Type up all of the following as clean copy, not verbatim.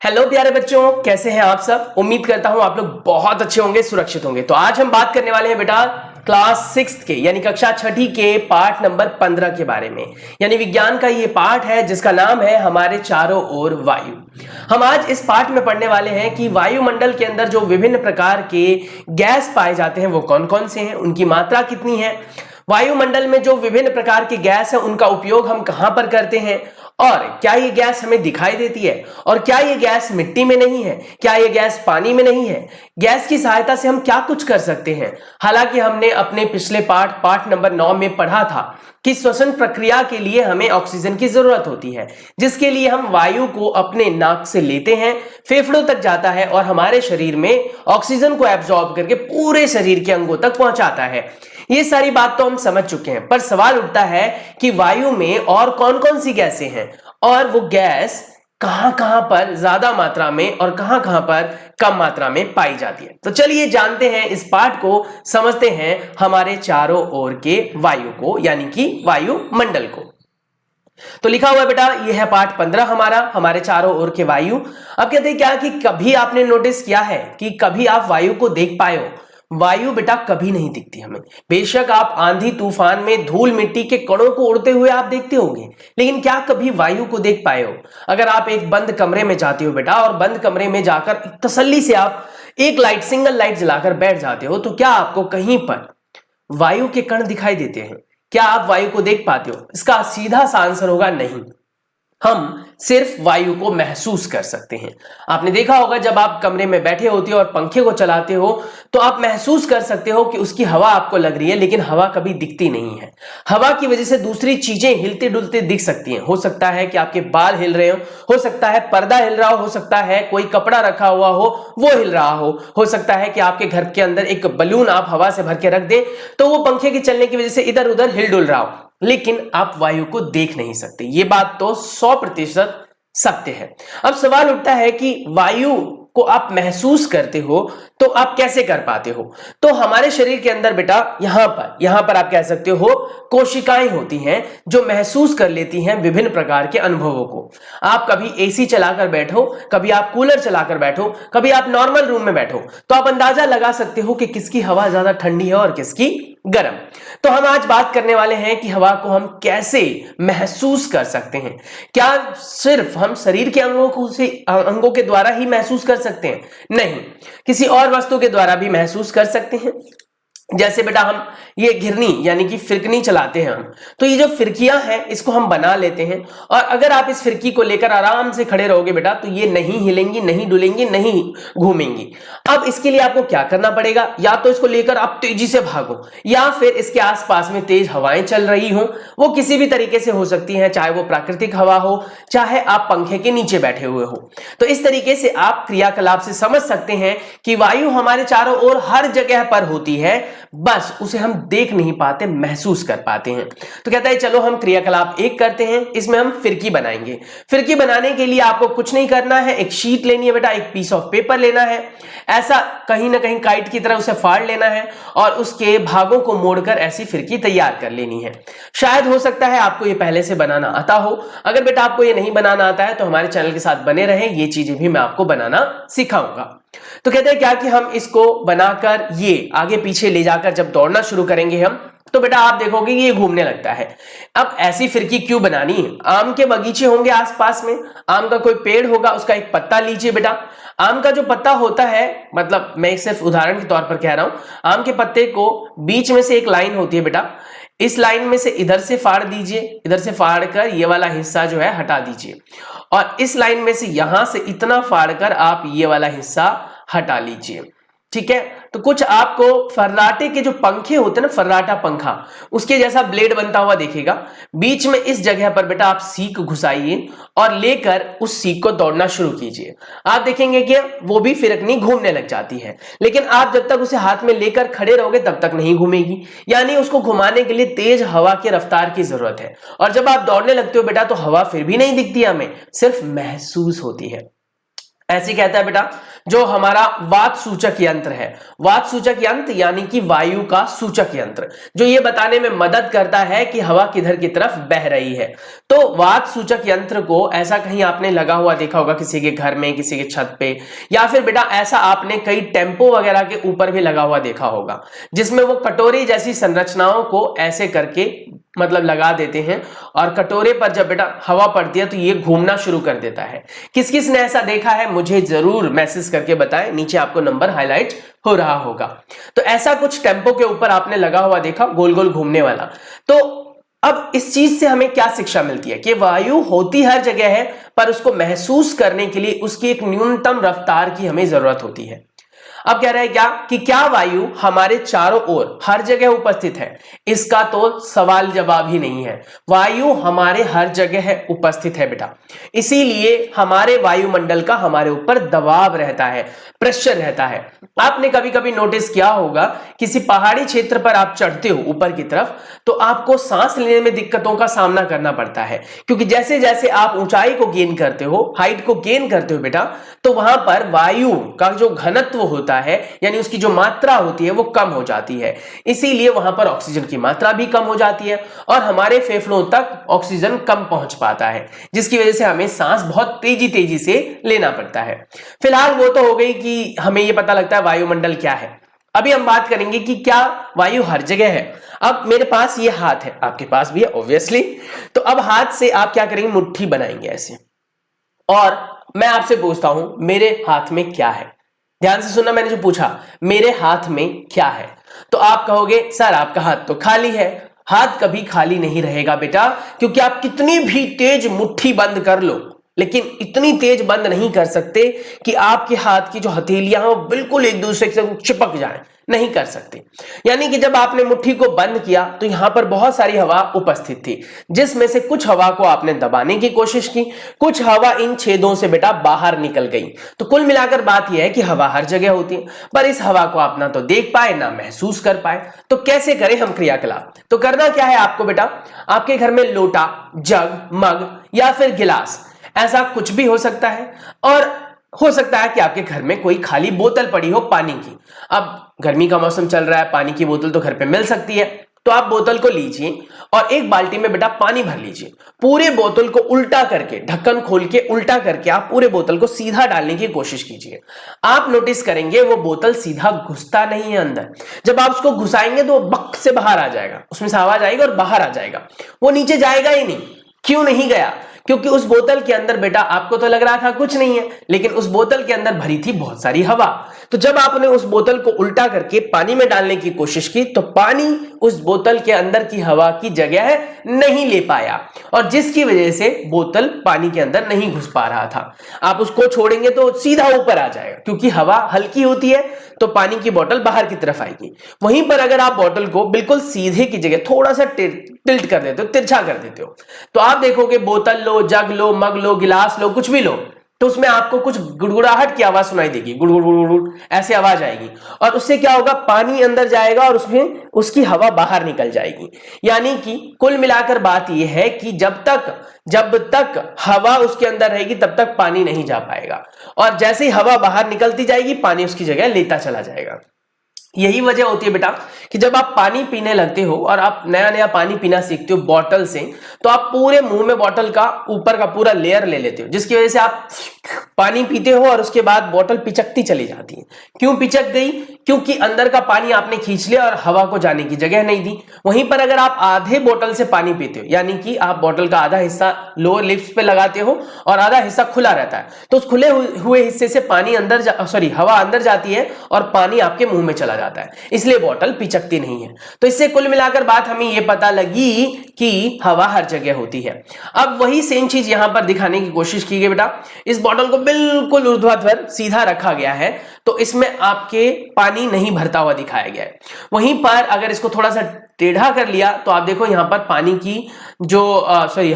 Hello प्यारे बच्चों, कैसे हैं आप सब। उम्मीद करता हूं आप लोग बहुत अच्छे होंगे, सुरक्षित होंगे। तो आज हम बात करने वाले हैं बेटा क्लास 6 के यानी कक्षा 6ठी के पाठ नंबर 15 के बारे में। यानी विज्ञान का ये पाठ है जिसका नाम है हमारे चारों ओर वायु। हम आज इस पाठ में पढ़ने वाले हैं कि वायुमंडल के अंदर जो विभिन्न प्रकार के गैस पाए जाते हैं वो कौन कौन से हैं, उनकी मात्रा कितनी है, वायुमंडल में जो विभिन्न प्रकार के गैस है उनका उपयोग हम कहां पर करते हैं, और क्या ये गैस हमें दिखाई देती है, और क्या ये गैस मिट्टी में नहीं है, क्या ये गैस पानी में नहीं है, गैस की सहायता से हम क्या कुछ कर सकते हैं। हालांकि हमने अपने पिछले पाठ नंबर 9 में पढ़ा था कि श्वसन प्रक्रिया के लिए हमें ऑक्सीजन की जरूरत होती है, जिसके लिए हम वायु को अपने नाक से लेते हैं, फेफड़ों तक जाता है और हमारे शरीर में ऑक्सीजन को एब्जॉर्ब करके पूरे शरीर के अंगों तक पहुंचाता है। ये सारी बात तो हम समझ चुके हैं, पर सवाल उठता है कि वायु में और कौन कौन सी गैसें हैं और वो गैस कहां कहां पर ज्यादा मात्रा में और कहां कहां पर कम मात्रा में पाई जाती है। तो चलिए जानते हैं इस पाठ को, समझते हैं हमारे चारों ओर के वायु को यानी कि वायुमंडल को। तो लिखा हुआ है बेटा, यह है पाठ 15 हमारे चारों ओर के वायु। अब कहते हैं क्या कि कभी आपने नोटिस किया है कि कभी आप वायु को देख पाए हो। वायु बेटा कभी नहीं दिखती हमें। बेशक आप आंधी तूफान में धूल मिट्टी के कणों को उड़ते हुए आप देखते होंगे, लेकिन क्या कभी वायु को देख पाए हो। अगर आप एक बंद कमरे में जाते हो बेटा और बंद कमरे में जाकर तसल्ली से आप एक लाइट, सिंगल लाइट जलाकर बैठ जाते हो, तो क्या आपको कहीं पर वायु के कण दिखाई देते हैं? क्या आप वायु को देख पाते हो? इसका सीधा सा आंसर होगा नहीं। हम सिर्फ वायु को महसूस कर सकते हैं। आपने देखा होगा जब आप कमरे में बैठे होते हो और पंखे को चलाते हो तो आप महसूस कर सकते हो कि उसकी हवा आपको लग रही है, लेकिन हवा कभी दिखती नहीं है। हवा की वजह से दूसरी चीजें हिलते डुलते दिख सकती हैं। हो सकता है कि आपके बाल हिल रहे हो सकता है पर्दा हिल रहा हो सकता है कोई कपड़ा रखा हुआ हो वो हिल रहा हो सकता है कि आपके घर के अंदर एक बलून आप हवा से भर के रख दें तो वो पंखे के चलने की वजह से इधर उधर हिल डुल रहा हो, लेकिन आप वायु को देख नहीं सकते। ये बात तो 100% सत्य है। अब सवाल उठता है कि वायु को आप महसूस करते हो तो आप कैसे कर पाते हो। तो हमारे शरीर के अंदर बेटा यहां पर आप कह सकते हो कोशिकाएं होती हैं जो महसूस कर लेती हैं विभिन्न प्रकार के अनुभवों को। आप कभी एसी चलाकर बैठो, कभी आप कूलर चलाकर बैठो, कभी आप नॉर्मल रूम में बैठो, तो आप अंदाजा लगा सकते हो कि किसकी हवा ज्यादा ठंडी है और किसकी गर्म। तो हम आज बात करने वाले हैं कि हवा को हम कैसे महसूस कर सकते हैं। क्या सिर्फ हम शरीर के अंगों के द्वारा ही महसूस कर सकते हैं? नहीं, किसी और वस्तु के द्वारा भी महसूस कर सकते हैं। जैसे बेटा हम ये घिरनी यानी कि फिरकनी चलाते हैं हम, तो ये जो फिरकियां हैं इसको हम बना लेते हैं, और अगर आप इस फिरकी को लेकर आराम से खड़े रहोगे बेटा तो ये नहीं हिलेंगी, नहीं डुलेंगी, नहीं घूमेंगी। अब इसके लिए आपको क्या करना पड़ेगा, या तो इसको लेकर आप तेजी से भागो, या फिर इसके आसपास में तेज हवाएं चल रही हो, वो किसी भी तरीके से हो सकती है, चाहे वो प्राकृतिक हवा हो, चाहे आप पंखे के नीचे बैठे हुए हो। तो इस तरीके से आप क्रियाकलाप से समझ सकते हैं कि वायु हमारे चारों ओर हर जगह पर होती है, बस उसे हम देख नहीं पाते, महसूस कर पाते हैं। तो कहता है चलो हम क्रियाकलाप एक करते हैं, इसमें हम फिरकी बनाएंगे। फिरकी बनाने के लिए आपको कुछ नहीं करना है, एक शीट लेनी है बेटा, एक पीस ऑफ पेपर लेना है, ऐसा कहीं ना कहीं काइट की तरह उसे फाड़ लेना है और उसके भागों को मोड़कर ऐसी फिरकी तैयार कर लेनी है। शायद हो सकता है आपको ये पहले से बनाना आता हो। अगर बेटा आपको ये नहीं बनाना आता है तो हमारे चैनल के साथ बने रहें, ये चीजें भी मैं आपको बनाना सिखाऊंगा। तो कहते हैं क्या कि हम इसको बनाकर ये आगे पीछे ले जाकर जब दौड़ना शुरू करेंगे हम, तो बेटा आप देखोगे ये घूमने लगता है। अब ऐसी फिरकी क्यों बनानी है? आम के बगीचे होंगे आसपास में, आम का कोई पेड़ होगा, उसका एक पत्ता लीजिए बेटा। आम का जो पत्ता होता है, मतलब मैं सिर्फ उदाहरण के तौर पर कह रहा हूं, आम के पत्ते को बीच में से एक लाइन होती है बेटा, इस लाइन में से इधर से फाड़ दीजिए, इधर से फाड़ कर ये वाला हिस्सा जो है हटा दीजिए, और इस लाइन में से यहां से इतना फाड़ कर आप ये वाला हिस्सा हटा लीजिए। ठीक है, तो कुछ आपको फर्राटे के जो पंखे होते हैं ना, फर्राटा पंखा, उसके जैसा ब्लेड बनता हुआ दिखेगा। बीच में इस जगह पर बेटा आप सीक घुसाइए और लेकर उस सीक को दौड़ना शुरू कीजिए। आप देखेंगे कि वो भी फिरकनी घूमने लग जाती है, लेकिन आप जब तक उसे हाथ में लेकर खड़े रहोगे तब तक नहीं घूमेगी। यानी उसको घुमाने के लिए तेज हवा की रफ्तार की जरूरत है, और जब आप दौड़ने लगते हो बेटा तो हवा फिर भी नहीं दिखती हमें, सिर्फ महसूस होती है। ऐसे कहता है बेटा, जो हमारा वात सूचक यंत्र है, वात सूचक यंत्र यानी कि वायु का सूचक यंत्र, जो ये बताने में मदद करता है कि हवा किधर की तरफ बह रही है। तो वात सूचक यंत्र को ऐसा कहीं आपने लगा हुआ देखा होगा किसी के घर में, किसी के छत पे, या फिर बेटा ऐसा आपने कई टेम्पो वगैरह के ऊपर भी लगा हुआ देखा होगा, जिसमें वो कटोरी जैसी संरचनाओं को ऐसे करके मतलब लगा देते हैं, और कटोरे पर जब बेटा हवा पड़ती है तो ये घूमना शुरू कर देता है। किस किस ने ऐसा देखा है मुझे जरूर मैसेज करके बताएं, नीचे आपको नंबर हाईलाइट हो रहा होगा। तो ऐसा कुछ टेम्पो के ऊपर आपने लगा हुआ देखा, गोल गोल घूमने वाला। तो अब इस चीज से हमें क्या शिक्षा मिलती है कि वायु होती हर जगह है, पर उसको महसूस करने के लिए उसकी एक न्यूनतम रफ्तार की हमें जरूरत होती है। अब कह रहा है क्या कि क्या वायु हमारे चारों ओर हर जगह उपस्थित है? इसका तो सवाल जवाब ही नहीं है। वायु हमारे हर जगह उपस्थित है बेटा, इसीलिए हमारे वायुमंडल का हमारे ऊपर दबाव रहता है, प्रेशर रहता है। आपने कभी कभी नोटिस किया होगा, किसी पहाड़ी क्षेत्र पर आप चढ़ते हो ऊपर की तरफ, तो आपको सांस लेने में दिक्कतों का सामना करना पड़ता है, क्योंकि जैसे जैसे आप ऊंचाई को गेन करते हो, हाइट को गेन करते हो बेटा, तो वहां पर वायु का जो घनत्व होता है, यानी उसकी जो मात्रा होती है वो कम हो जाती है। इसीलिए वहां पर ऑक्सीजन की मात्रा भी कम हो जाती है और हमारे फेफड़ों तक ऑक्सीजन कम पहुंच पाता है, जिसकी वजह से हमें सांस बहुत तेजी तेजी से लेना पड़ता है। फिलहाल वो तो हो गई कि हमें ये पता लगता है वायुमंडल क्या है। अभी हम बात करेंगे कि क्या वायु हर जगह है। अब मेरे पास ये हाथ है, आपके पास भी है ऑब्वियसली। तो अब हाथ से आप क्या करेंगे, मुट्ठी बनाएंगे ऐसे, और मैं आपसे पूछता हूं मेरे हाथ में क्या है। ध्यान से सुनना, मैंने जो पूछा मेरे हाथ में क्या है, तो आप कहोगे सर आपका हाथ तो खाली है। हाथ कभी खाली नहीं रहेगा बेटा, क्योंकि आप कितनी भी तेज मुट्ठी बंद कर लो, लेकिन इतनी तेज बंद नहीं कर सकते कि आपके हाथ की जो हथेलियां हैं वो बिल्कुल एक दूसरे से चिपक जाएं, नहीं कर सकते। यानी कि जब आपने मुट्ठी को बंद किया तो यहां पर बहुत सारी हवा उपस्थित थी, जिसमें से कुछ हवा को आपने दबाने की कोशिश की, कुछ हवा इन छेदों से बेटा बाहर निकल गई। तो कुल मिलाकर बात यह है कि हवा हर जगह होती है, पर इस हवा को आप ना तो देख पाए ना महसूस कर पाए। तो कैसे करें हम क्रियाकलाप? तो करना क्या है आपको बेटा, आपके घर में लोटा, जग, मग या फिर गिलास, ऐसा कुछ भी हो सकता है, और हो सकता है कि आपके घर में कोई खाली बोतल पड़ी हो पानी की। अब गर्मी का मौसम चल रहा है, पानी की बोतल तो घर पे मिल सकती है, तो आप बोतल को लीजिए और एक बाल्टी में बेटा पानी भर लीजिए। पूरे बोतल को उल्टा करके, ढक्कन खोल के उल्टा करके आप पूरे बोतल को सीधा डालने की कोशिश कीजिए। आप नोटिस करेंगे वो बोतल सीधा घुसता नहीं है अंदर। जब आप उसको घुसाएंगे तो वो बक से बाहर आ जाएगा, उसमें से आवाज आएगी और बाहर आ जाएगा, वो नीचे जाएगा ही नहीं। क्यों नहीं गया? क्योंकि उस बोतल के अंदर बेटा आपको तो लग रहा था कुछ नहीं है, लेकिन उस बोतल के अंदर भरी थी बहुत सारी हवा। तो जब आपने उस बोतल को उल्टा करके पानी में डालने की कोशिश की, तो पानी उस बोतल के अंदर की हवा की जगह नहीं ले पाया, और जिसकी वजह से बोतल पानी के अंदर नहीं घुस पा रहा था। आप उसको छोड़ेंगे तो सीधा ऊपर आ जाएगा, क्योंकि हवा हल्की होती है तो पानी की बोतल बाहर की तरफ आएगी। वहीं पर अगर आप बोतल को बिल्कुल सीधे की जगह थोड़ा सा टिल्ट कर देते हो, तिरछा कर देते हो, तो आप देखोगे बोतल लो, जग लो, मग लो, गिलास लो, कुछ भी लो, तो उसमें आपको कुछ गुड़गुड़ाहट की आवाज सुनाई देगी, गुड़ गुड़ गुड़ गुड़ ऐसे आवाज आएगी, और उससे क्या होगा, पानी अंदर जाएगा और उसमें उसकी हवा बाहर निकल जाएगी। यानी कि कुल मिलाकर बात यह है कि जब तक हवा उसके अंदर रहेगी तब तक पानी नहीं जा पाएगा, और जैसे ही हवा बाहर निकलती जाएगी पानी उसकी जगह लेता चला जाएगा। यही वजह होती है बेटा कि जब आप पानी पीने लगते हो और आप नया नया पानी पीना सीखते हो बॉटल से, तो आप पूरे मुंह में बॉटल का ऊपर का पूरा लेयर ले लेते हो, जिसकी वजह से आप पानी पीते हो और उसके बाद बॉटल पिचकती चली जाती है। क्यों पिचक गई? क्योंकि अंदर का पानी आपने खींच लिया और हवा को जाने की जगह नहीं दी। वहीं पर अगर आप आधे बोतल से पानी पीते हो, यानी कि आप बोतल का आधा हिस्सा लोअर लिप्स पे लगाते हो और आधा हिस्सा खुला रहता है, तो उस खुले हुए हिस्से से पानी हवा अंदर जाती है और पानी आपके मुंह में चला जाता है, इसलिए बोतल पिचकती नहीं है। तो इससे कुल मिलाकर बात हमें यह पता लगी कि हवा हर जगह होती है। अब वही सेम चीज यहां पर दिखाने की कोशिश की गई बेटा। इस बोतल को बिल्कुल ऊर्ध्वाधर सीधा रखा गया है, तो इसमें आपके पानी नहीं भरता हुआ दिखाया गया है। वहीं पर अगर इसको थोड़ा सा टेढ़ा कर लिया तो आप देखो यहां पर पानी की जो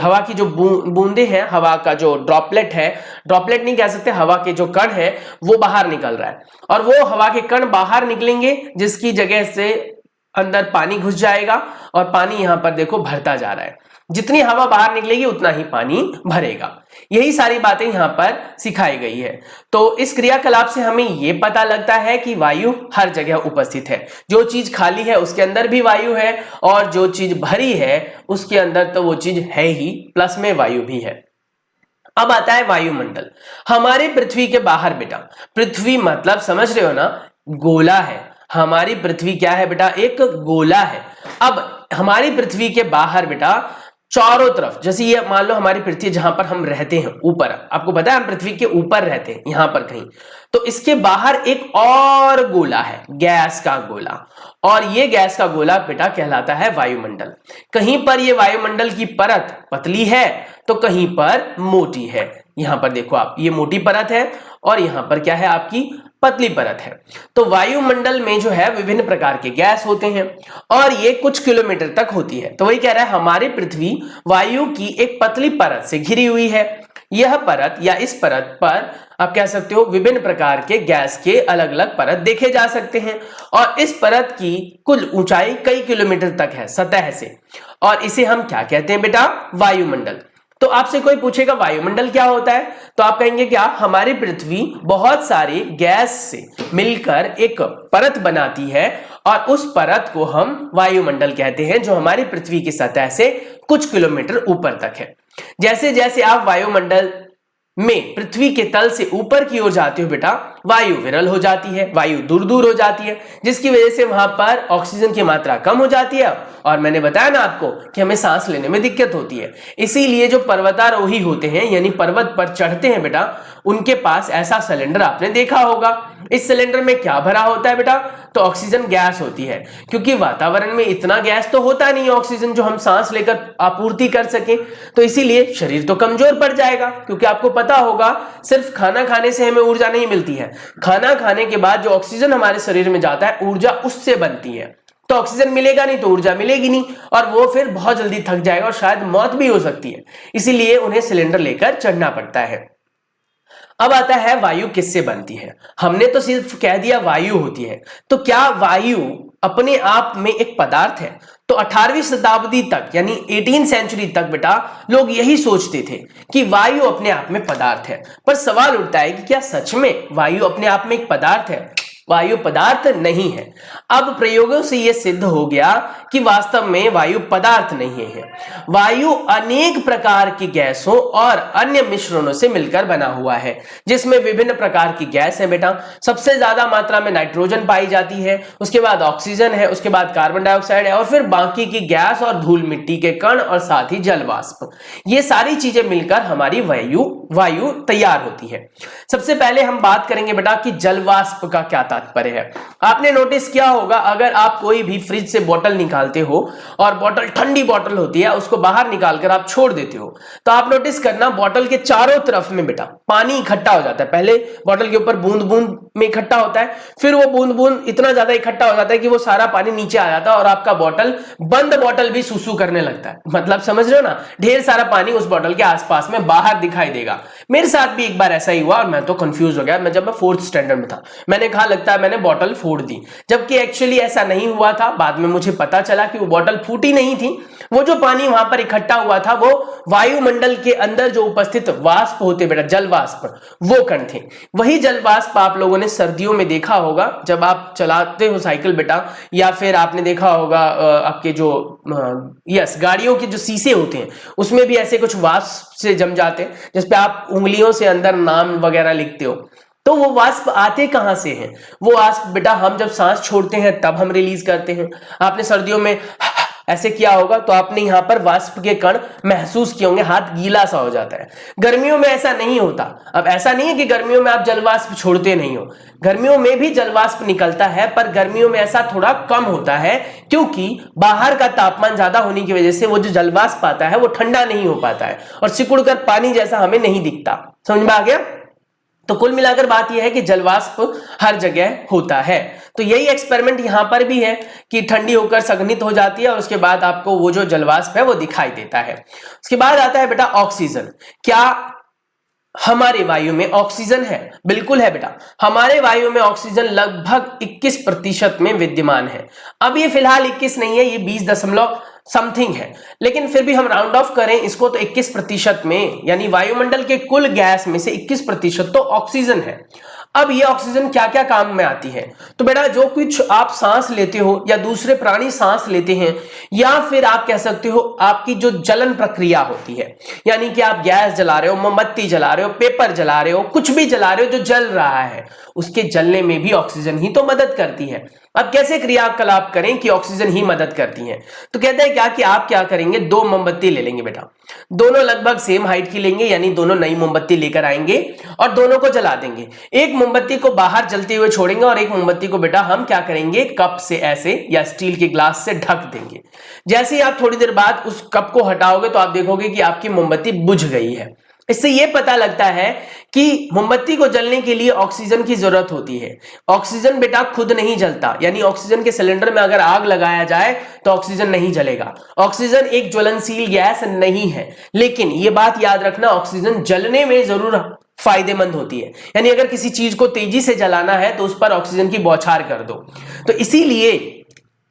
हवा की जो बूंदे हैं, हवा का जो ड्रॉपलेट है, ड्रॉपलेट नहीं कह सकते, हवा के जो कण है वो बाहर निकल रहा है, और वो हवा के कण बाहर निकलेंगे जिसकी जगह से अंदर पानी घुस जाएगा और पानी यहां पर देखो भरता जा रहा है। जितनी हवा बाहर निकलेगी उतना ही पानी भरेगा। यही सारी बातें यहां पर सिखाई गई है। तो इस क्रियाकलाप से हमें यह पता लगता है कि वायु हर जगह उपस्थित है। जो चीज खाली है उसके अंदर भी वायु है, और जो चीज भरी है उसके अंदर तो वो चीज है ही, प्लस में वायु भी है। अब आता है वायुमंडल। हमारे पृथ्वी के बाहर बेटा, पृथ्वी मतलब समझ रहे हो ना, गोला है। हमारी पृथ्वी क्या है बेटा? एक गोला है। अब हमारी पृथ्वी के बाहर बेटा चारों तरफ, जैसे ये मान लो हमारी पृथ्वी जहां पर हम रहते हैं ऊपर, आपको पता है हम पृथ्वी के ऊपर रहते हैं यहां पर कहीं, तो इसके बाहर एक और गोला है, गैस का गोला, और ये गैस का गोला बेटा कहलाता है वायुमंडल। कहीं पर ये वायुमंडल की परत पतली है तो कहीं पर मोटी है। यहां पर देखो आप, ये मोटी परत है और यहां पर क्या है आपकी पतली परत है। तो वायुमंडल में जो है विभिन्न प्रकार के गैस होते हैं और ये कुछ किलोमीटर तक होती है। तो वही कह रहा है हमारी पृथ्वी वायु की एक पतली परत से घिरी हुई है। यह परत या इस परत पर आप कह सकते हो विभिन्न प्रकार के गैस के अलग अलग परत देखे जा सकते हैं, और इस परत की कुल ऊंचाई कई किलोमीटर तक है सतह से, और इसे हम क्या कहते हैं बेटा? वायुमंडल। तो आपसे कोई पूछेगा वायुमंडल क्या होता है, तो आप कहेंगे क्या? हमारी पृथ्वी बहुत सारी गैस से मिलकर एक परत बनाती है, और उस परत को हम वायुमंडल कहते हैं, जो हमारी पृथ्वी की सतह से कुछ किलोमीटर ऊपर तक है। जैसे जैसे आप वायुमंडल में पृथ्वी के तल से ऊपर की ओर जाते हो बेटा, वायु विरल हो जाती है, वायु दूर दूर हो जाती है, जिसकी वजह से वहां पर ऑक्सीजन की मात्रा कम हो जाती है, और मैंने बताया ना आपको कि हमें सांस लेने में दिक्कत होती है। इसीलिए जो पर्वतारोही होते हैं यानी पर्वत पर चढ़ते हैं बेटा, उनके पास ऐसा सिलेंडर आपने देखा होगा। इस सिलेंडर में क्या भरा होता है बेटा? तो ऑक्सीजन गैस होती है, क्योंकि वातावरण में इतना गैस तो होता नहीं है ऑक्सीजन जो हम सांस लेकर आपूर्ति कर सके, तो इसीलिए शरीर तो कमजोर पड़ जाएगा। क्योंकि आपको पता होगा सिर्फ खाना खाने से हमें ऊर्जा नहीं मिलती है, खाना खाने के बाद जो ऑक्सीजन हमारे शरीर में जाता है ऊर्जा उससे बनती है। तो ऑक्सीजन मिलेगा नहीं तो ऊर्जा मिलेगी नहीं, और वो फिर बहुत जल्दी थक जाएगा और शायद मौत भी हो सकती है। इसीलिए उन्हें सिलेंडर लेकर चढ़ना पड़ता है। अब आता है वायु किससे बनती है। हमने तो सिर्फ कह दिया वायु होती है, तो क्या वायु अपने आप में एक पदार्थ है? तो 18वीं शताब्दी तक यानी 18th सेंचुरी तक बेटा लोग यही सोचते थे कि वायु अपने आप में पदार्थ है। पर सवाल उठता है कि क्या सच में वायु अपने आप में एक पदार्थ है? वायु पदार्थ नहीं है। अब प्रयोगों से यह सिद्ध हो गया कि वास्तव में वायु पदार्थ नहीं है। वायु अनेक प्रकार की गैसों और अन्य मिश्रणों से मिलकर बना हुआ है, जिसमें विभिन्न प्रकार की गैस है बेटा। सबसे ज्यादा मात्रा में नाइट्रोजन पाई जाती है, उसके बाद ऑक्सीजन है, उसके बाद कार्बन डाइऑक्साइड है, और फिर बाकी की गैस और धूल मिट्टी के कण और साथ ही जल वाष्प। ये सारी चीजें मिलकर हमारी वायु तैयार होती है। सबसे पहले हम बात करेंगे बेटा कि जल वाष्प का क्या तात्पर्य है। आपने नोटिस किया होगा, अगर आप कोई भी फ्रिज से बोतल निकालते हो और बोतल ठंडी बोतल होती है, उसको बाहर निकालकर आप छोड़ देते हो, तो आप नोटिस करना बोतल के चारों तरफ में बेटा पानी इकट्ठा हो जाता है। पहले बोतल के ऊपर बूंद बूंद में इकट्ठा होता है, फिर वो बूंद बूंद इतना ज्यादा इकट्ठा हो जाता है कि वो सारा पानी नीचे आ जाता है और आपका बोतल बंद बोतल भी सुसु करने लगता है। मतलब समझ रहे हो ना, ढेर सारा पानी उस बोतल के आसपास में बाहर दिखाई देगा। मेरे साथ भी एक बार ऐसा ही हुआ और मैं तो कंफ्यूज हो गया। मैं जब मैं 4th स्टैंडर्ड में था, मैंने कहा लगता है मैंने बोतल फोड़ दी, जबकि एक्चुअली ऐसा नहीं हुआ था। बाद में मुझे पता चला कि वो बोतल फूटी नहीं थी, वो जो पानी वहां पर इकट्ठा हुआ था वो वायुमंडल के अंदर जो उपस्थित वाष्प होते बेटा, जल वाष्प, वो कण थे। वही जल वाष्प आप लोगों ने सर्दियों में देखा होगा जब आप चलाते हो साइकिल बेटा, या फिर आपने देखा होगा आपके जो गाड़ियों के जो शीशे होते हैं उसमें भी ऐसे कुछ वाष्प से जम जाते हैं, जिसपे आप उंगलियों से अंदर नाम वगैरह लिखते हो। तो वो वाष्प आते कहां से हैं? वो वाष्प बेटा हम जब सांस छोड़ते हैं तब हम रिलीज करते हैं। आपने सर्दियों में ऐसे किया होगा तो आपने यहां पर वाष्प के कण महसूस किए होंगे, हाथ गीला सा हो जाता है। गर्मियों में ऐसा नहीं होता। अब ऐसा नहीं है कि गर्मियों में आप जलवाष्प छोड़ते नहीं हो, गर्मियों में भी जलवाष्प निकलता है, पर गर्मियों में ऐसा थोड़ा कम होता है, क्योंकि बाहर का तापमान ज्यादा होने की वजह से वो जो जलवाष्प आता है वो ठंडा नहीं हो पाता है और सिकुड़कर पानी जैसा हमें नहीं दिखता। समझ में आ गया? तो कुल मिलाकर बात यह है कि जलवाष्प हर जगह होता है। तो यही एक्सपेरिमेंट यहां पर भी है कि ठंडी होकर संघनित हो जाती है और उसके बाद आपको वो जो जलवाष्प है वो दिखाई देता है। उसके बाद आता है बेटा ऑक्सीजन। क्या हमारे वायु में ऑक्सीजन है? बिल्कुल है बेटा, हमारे वायु में ऑक्सीजन लगभग 21% में विद्यमान है। अब ये फिलहाल 21 नहीं है, ये समथिंग है, लेकिन फिर भी हम राउंड ऑफ करें इसको तो 21% में, यानी वायुमंडल के कुल गैस में से 21% तो ऑक्सीजन है। अब ये ऑक्सीजन क्या क्या काम में आती है? तो बेटा जो कुछ आप सांस लेते हो या दूसरे प्राणी सांस लेते हैं, या फिर आप कह सकते हो आपकी जो जलन प्रक्रिया होती है, यानी कि आप गैस जला रहे हो, मोमबत्ती जला रहे हो, पेपर जला रहे हो, कुछ भी जला रहे हो जो जल रहा है, उसके जलने में भी ऑक्सीजन ही तो मदद करती है। अब कैसे क्रियाकलाप करें कि ऑक्सीजन ही मदद करती है? तो कहते हैं क्या कि आप क्या करेंगे, 2 मोमबत्ती ले लेंगे बेटा, दोनों लगभग सेम हाइट की लेंगे, यानी दोनों नई मोमबत्ती लेकर आएंगे और दोनों को जला देंगे। एक मोमबत्ती को बाहर जलते हुए छोड़ेंगे और एक मोमबत्ती को बेटा हम क्या करेंगे, कप से ऐसे या स्टील के ग्लास से ढक देंगे। जैसे ही आप थोड़ी देर बाद उस कप को हटाओगे तो आप देखोगे कि आपकी मोमबत्ती बुझ गई है। इससे यह पता लगता है कि मोमबत्ती को जलने के लिए ऑक्सीजन की जरूरत होती है। ऑक्सीजन बेटा खुद नहीं जलता, यानी ऑक्सीजन के सिलेंडर में अगर आग लगाया जाए तो ऑक्सीजन नहीं जलेगा। ऑक्सीजन एक ज्वलनशील गैस नहीं है, लेकिन यह बात याद रखना, ऑक्सीजन जलने में जरूर फायदेमंद होती है। यानी अगर किसी चीज को तेजी से जलाना है तो उस पर ऑक्सीजन की बौछार कर दो। तो इसीलिए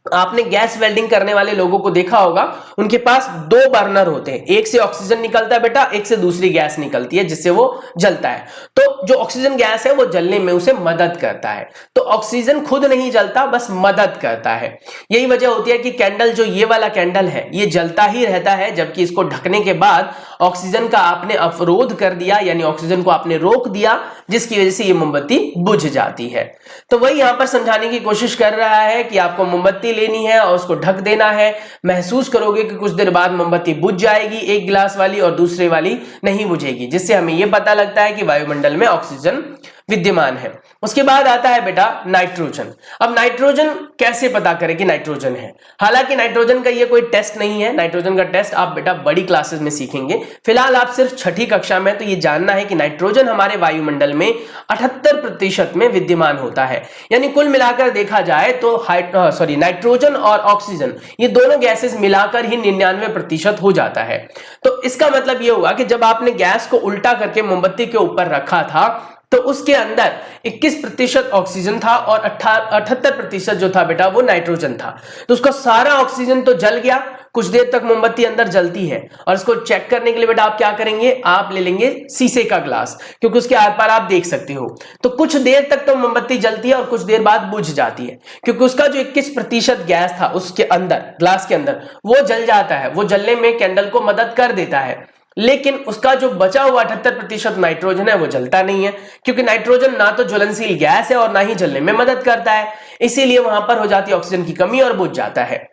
आपने गैस वेल्डिंग करने वाले लोगों को देखा होगा, उनके पास 2 बर्नर होते हैं, एक से ऑक्सीजन निकलता है बेटा, एक से दूसरी गैस निकलती है जिससे वो जलता है। तो जो ऑक्सीजन गैस है वो जलने में उसे मदद करता है। तो ऑक्सीजन खुद नहीं जलता, बस मदद करता है। यही वजह होती है कि कैंडल, जो ये वाला कैंडल है, ये जलता ही रहता है, जबकि इसको ढकने के बाद ऑक्सीजन का आपने अवरोध कर दिया, यानी ऑक्सीजन को आपने रोक दिया, जिसकी वजह से ये मोमबत्ती बुझ जाती है। तो वही यहां पर समझाने की कोशिश कर रहा है कि आपको मोमबत्ती लेनी है और उसको ढक देना है। महसूस करोगे कि कुछ देर बाद मोमबत्ती बुझ जाएगी, एक गिलास वाली, और दूसरे वाली नहीं बुझेगी, जिससे हमें यह पता लगता है कि वायुमंडल में ऑक्सीजन विद्यमान है। उसके बाद आता है बेटा नाइट्रोजन। अब नाइट्रोजन कैसे पता करें कि नाइट्रोजन है? हालांकि नाइट्रोजन का ये कोई टेस्ट नहीं है, नाइट्रोजन का टेस्ट आप बेटा बड़ी क्लासेस में सीखेंगे। फिलहाल आप सिर्फ 6ठी कक्षा में, तो ये जानना है कि नाइट्रोजन हमारे वायुमंडल में 78% में विद्यमान होता है। यानी कुल मिलाकर देखा जाए तो नाइट्रोजन और ऑक्सीजन, ये दोनों गैसेस मिलाकर ही 99% हो जाता है। तो इसका मतलब ये हुआ कि जब आपने गैस को उल्टा करके मोमबत्ती के ऊपर रखा था तो उसके अंदर 21% ऑक्सीजन था और 78% जो था बेटा वो नाइट्रोजन था। तो उसका सारा ऑक्सीजन तो जल गया। कुछ देर तक मोमबत्ती अंदर जलती है और इसको चेक करने के लिए बेटा आप क्या करेंगे, आप ले लेंगे शीशे का ग्लास, क्योंकि उसके आर पार आप देख सकते हो। तो कुछ देर तक तो मोमबत्ती जलती है और कुछ देर बाद बुझ जाती है, क्योंकि उसका जो 21% गैस था उसके अंदर, ग्लास के अंदर, वो जल जाता है। वो जलने में कैंडल को मदद कर देता है, लेकिन उसका जो बचा हुआ 78% नाइट्रोजन है वो जलता नहीं है, क्योंकि नाइट्रोजन ना तो ज्वलनशील गैस है और ना ही जलने में मदद करता है। इसीलिए वहां पर हो जाती है ऑक्सीजन की कमी और बुझ जाता है।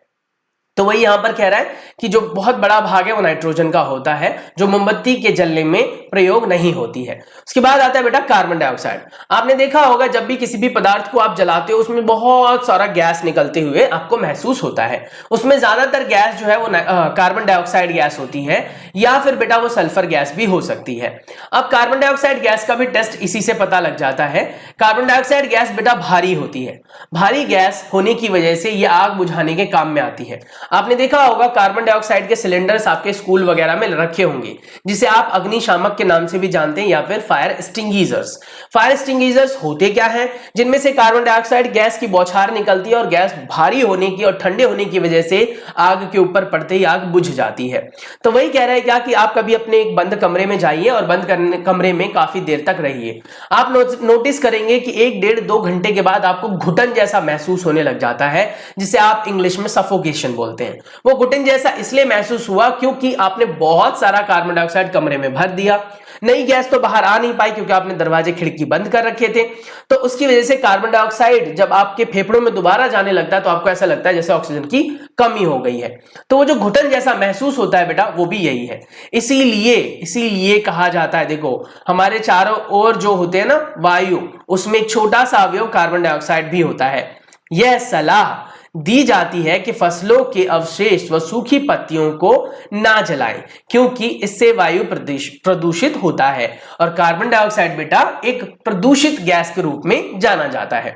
तो वही यहां पर कह रहा है कि जो बहुत बड़ा भाग है वो नाइट्रोजन का होता है, जो मोमबत्ती के जलने में प्रयोग नहीं होती है। उसके बाद आता है बेटा कार्बन डाइऑक्साइड। आपने देखा होगा जब भी किसी भी पदार्थ को आप जलाते हो उसमें बहुत सारा गैस निकलते हुए आपको महसूस होता है। उसमें ज्यादातर गैस जो है वो कार्बन डाइऑक्साइड गैस होती है, या फिर बेटा वो सल्फर गैस भी हो सकती है। अब कार्बन डाइऑक्साइड गैस का भी टेस्ट इसी से पता लग जाता है। कार्बन डाइऑक्साइड गैस बेटा भारी होती है। भारी गैस होने की वजह से ये आग बुझाने के काम में आती है। आपने देखा होगा कार्बन डाइऑक्साइड के सिलेंडर्स आपके स्कूल वगैरह में रखे होंगे, जिसे आप अग्निशामक के नाम से भी जानते हैं, या फिर फायर एक्सटिंग्विशर्स। फायर एक्सटिंग्विशर्स होते क्या हैं? जिनमें से कार्बन डाइऑक्साइड गैस की बौछार निकलती है और गैस भारी होने की और ठंडे होने की वजह से आग के ऊपर पड़ते ही आग बुझ जाती है। तो वही कह रहा है क्या कि आप कभी अपने एक बंद कमरे में जाइए और बंद कमरे में काफी देर तक रहिए। आप नोटिस करेंगे कि 1-1.5-2 घंटे के बाद आपको घुटन जैसा महसूस होने लग जाता है, जिसे आप इंग्लिश में सफोकेशन बोलते हैं। वो घुटन जैसा इसलिए महसूस हुआ क्योंकि आपने बहुत सारा कार्बन डाइऑक्साइड कमरे में भर दिया। नई गैस तो बाहर आ नहीं पाई क्योंकि आपने दरवाजे खिड़की बंद कर रखे थे। तो उसकी वजह से कार्बन डाइऑक्साइड जब आपके फेफड़ों में दोबारा जाने लगता है तो आपको ऐसा लगता है जैसे ऑक्सीजन की कमी हो गई है। तो वो जो घुटन जैसा महसूस होता है बेटा वो भी यही है। इसीलिए कहा जाता है, देखो हमारे चारों ओर जो होते हैं ना वायु, उसमें एक छोटा सा अवयव कार्बन डाइऑक्साइड भी होता है। यह सलाह दी जाती है कि फसलों के अवशेष व सूखी पत्तियों को ना जलाएं, क्योंकि इससे वायु प्रदूषित होता है और कार्बन डाइऑक्साइड बेटा एक प्रदूषित गैस के रूप में जाना जाता है।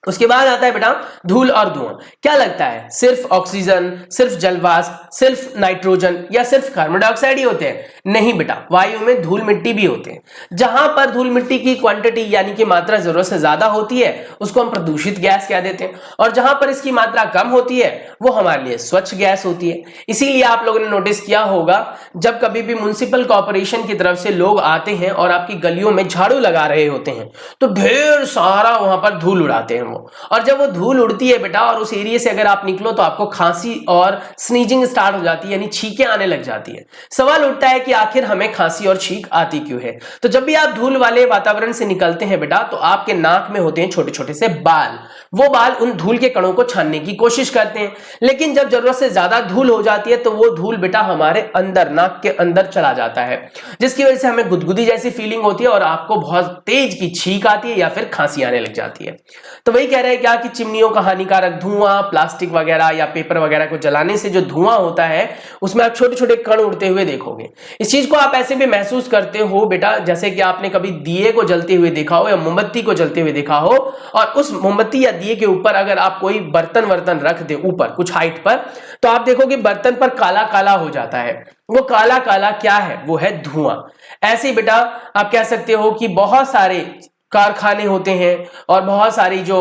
उसके बाद आता है बेटा धूल और धुआं। क्या लगता है सिर्फ ऑक्सीजन, सिर्फ जलवाष्प, सिर्फ नाइट्रोजन या सिर्फ कार्बन डाइऑक्साइड ही होते हैं? नहीं बेटा, वायु में धूल मिट्टी भी होते हैं। जहां पर धूल मिट्टी की क्वांटिटी यानी कि मात्रा जरूरत से ज्यादा होती है उसको हम प्रदूषित गैस कह देते हैं, और जहां पर इसकी मात्रा कम होती है वो हमारे लिए स्वच्छ गैस होती है। इसीलिए आप लोगों ने नोटिस किया होगा जब कभी भी म्युनिसिपल कॉर्पोरेशन की तरफ से लोग आते हैं और आपकी गलियों में झाड़ू लगा रहे होते हैं तो ढेर सारा वहां पर धूल उड़ाते हैं और जब वो धूल उड़ती है बेटा और उस एरिया से अगर आप निकलो तो आपको खांसी और स्नीजिंग स्टार्ट हो जाती है, यानी छींकें आने लग जाती है। सवाल उठता है कि आखिर हमें खांसी और छींक आती क्यों है? तो जब भी आप धूल वाले वातावरण से निकलते हैं बेटा तो आपके नाक में होते हैं छोटे छोटे से बाल। वो बाल उन धूल के कणों को छानने की कोशिश करते हैं, लेकिन जब जरूरत से ज्यादा धूल हो जाती है तो वो धूल बेटा हमारे अंदर, नाक के अंदर चला जाता है, जिसकी वजह से हमें गुदगुदी जैसी फीलिंग होती है और आपको बहुत तेज की छींक आती है या फिर खांसी आने लग जाती है। तो वही कह रहे हैं क्या कि चिमनियों का हानिकारक धुआं, प्लास्टिक वगैरह या पेपर वगैरह को जलाने से जो धुआं होता है उसमें आप छोटे छोटे कण उड़ते हुए देखोगे। इस चीज को आप ऐसे भी महसूस करते हो बेटा जैसे कि आपने कभी दिए को जलते हुए देखा हो या मोमबत्ती को जलते हुए देखा हो, और उस मोमबत्ती या दिए के ऊपर अगर आप कोई बर्तन रख दे ऊपर कुछ हाइट पर तो आप देखोगे बर्तन पर काला काला हो जाता है। वो काला काला क्या है? वो है धुआं। ऐसे बेटा आप कह सकते हो कि बहुत सारे कारखाने होते हैं और बहुत सारी जो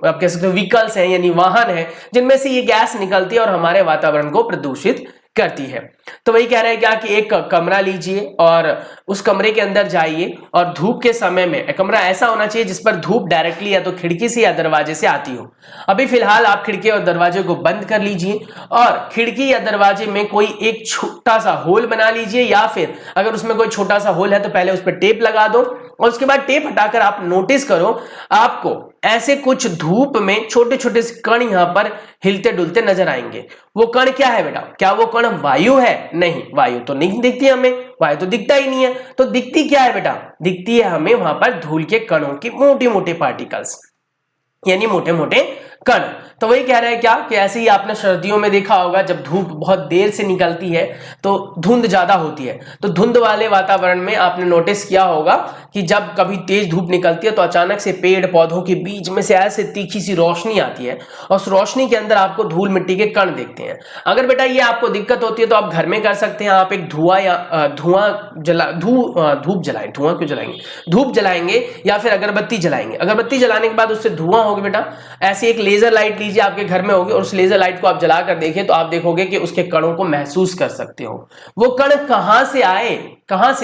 आप कह सकते हो व्हीकल्स हैं यानी वाहन है जिनमें से ये गैस निकलती है और हमारे वातावरण को प्रदूषित करती है। तो वही कह रहे हैं क्या कि एक कमरा लीजिए और उस कमरे के अंदर जाइए और धूप के समय में कमरा ऐसा होना चाहिए जिस पर धूप डायरेक्टली या तो खिड़की से या दरवाजे से आती हो। अभी फिलहाल आप खिड़की और दरवाजे को बंद कर लीजिए और खिड़की या दरवाजे में कोई एक छोटा सा होल बना लीजिए, या फिर अगर उसमें कोई छोटा सा होल है तो पहले उस पर टेप लगा दो और उसके बाद टेप हटाकर आप नोटिस करो आपको ऐसे कुछ धूप में छोटे छोटे से कण यहां पर हिलते डुलते नजर आएंगे। वो कण क्या है बेटा? क्या वो कण वायु है? नहीं, वायु तो नहीं दिखती हमें, वायु तो दिखता ही नहीं है। तो दिखती क्या है बेटा? दिखती है हमें वहां पर धूल के कणों की मोटे मोटे पार्टिकल्स यानी मोटे मोटे कण। तो वही कह रहे हैं क्या कि ऐसे ही आपने सर्दियों में देखा होगा जब धूप बहुत देर से निकलती है तो धुंध ज्यादा होती है, तो धुंध वाले वातावरण में आपने नोटिस किया होगा कि जब कभी तेज धूप निकलती है तो अचानक से पेड़ पौधों के बीच में से ऐसे तीखी सी रोशनी आती है और उस रोशनी के अंदर आपको धूल मिट्टी के कण दिखते हैं। अगर बेटा ये आपको दिक्कत होती है तो आप घर में कर सकते हैं, आप एक धूप जलाएंगे या फिर अगरबत्ती जलाएंगे। अगरबत्ती जलाने के बाद उससे धुआं होगा बेटा, ऐसे एक लेजर लाइट लीजिए आपके घर में होगी और उस लेजर लाइट को आप जलाकर देखिए तो आप देखोगे कि उसके कणों को महसूस कर सकते हो। वो कण कहां से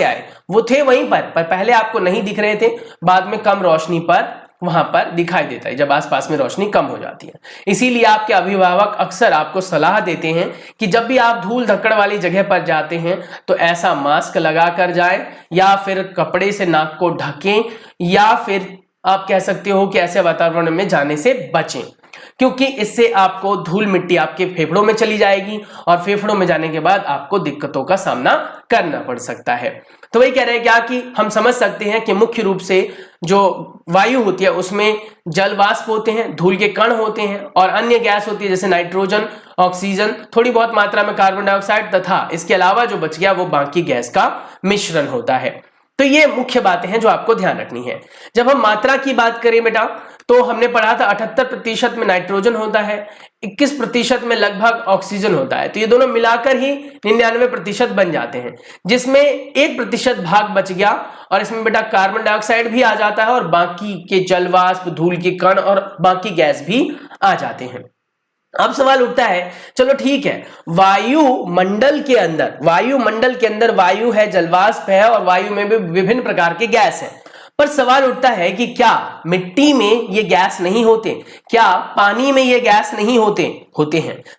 आए? वो थे वहीं पर पहले आपको नहीं दिख रहे थे, बाद में कम रोशनी पर वहां पर दिखाई देता है जब आसपास में रोशनी कम हो जाती है। इसीलिए आपके अभिभावक अक्सर आपको सलाह देते हैं कि जब भी आप धूल धक्कड़ वाली जगह पर जाते हैं तो ऐसा मास्क लगा कर जाएं या फिर कपड़े से नाक को ढकें, या फिर आप कह सकते हो कि ऐसे वातावरण में जाने से बचें, क्योंकि इससे आपको धूल मिट्टी आपके फेफड़ों में चली जाएगी और फेफड़ों में जाने के बाद आपको दिक्कतों का सामना करना पड़ सकता है। तो वही कह रहे हैं क्या कि हम समझ सकते हैं कि मुख्य रूप से जो वायु होती है उसमें जल वाष्प होते हैं, धूल के कण होते हैं और अन्य गैस होती है जैसे नाइट्रोजन, ऑक्सीजन, थोड़ी बहुत मात्रा में कार्बन डाइऑक्साइड तथा इसके अलावा जो बच गया वो बाकी गैस का मिश्रण होता है। तो ये मुख्य बातें हैं जो आपको ध्यान रखनी है। जब हम मात्रा की बात करें बेटा तो हमने पढ़ा था 78% में नाइट्रोजन होता है, 21% में लगभग ऑक्सीजन होता है, तो ये दोनों मिलाकर ही 99% बन जाते हैं, जिसमें 1% भाग बच गया और इसमें बेटा कार्बन डाइऑक्साइड भी आ जाता है और बाकी के जल वाष्प, धूल के कण और बाकी गैस भी आ जाते हैं। अब सवाल उठता है चलो ठीक है, वायुमंडल के अंदर वायु है, जलवाष्प है और वायु में भी विभिन्न प्रकार के गैस हैं, पर सवाल उठता है कि क्या मिट्टी में ये गैस नहीं होते? क्या पानी में ये गैस नहीं होते हैं?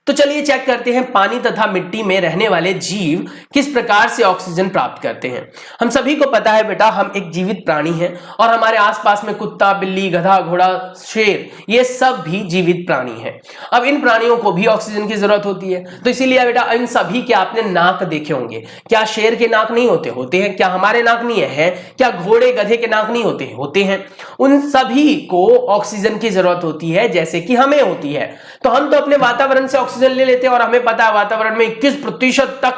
तो चलिए चेक करते हैं पानी तथा मिट्टी में रहने वाले जीव किस प्रकार से ऑक्सीजन प्राप्त करते हैं। हम सभी को पता है बेटा हम एक जीवित प्राणी हैं और हमारे आसपास में कुत्ता, बिल्ली, गधा, घोड़ा, शेर ये सब भी जीवित प्राणी हैं। अब इन प्राणियों को भी ऑक्सीजन की जरूरत होती है, तो इसीलिए बेटा इन सभी के आपने नाक देखे होंगे। क्या शेर के नाक नहीं होते हैं? क्या हमारे नाक नहीं है? क्या घोड़े गधे के नाक नहीं होते हैं? उन सभी को ऑक्सीजन की जरूरत होती है जैसे कि हमें होती है। तो हम तो अपने वातावरण से ऑक्सीजन ले लेते हैं और हमें पता है वातावरण में 21% तक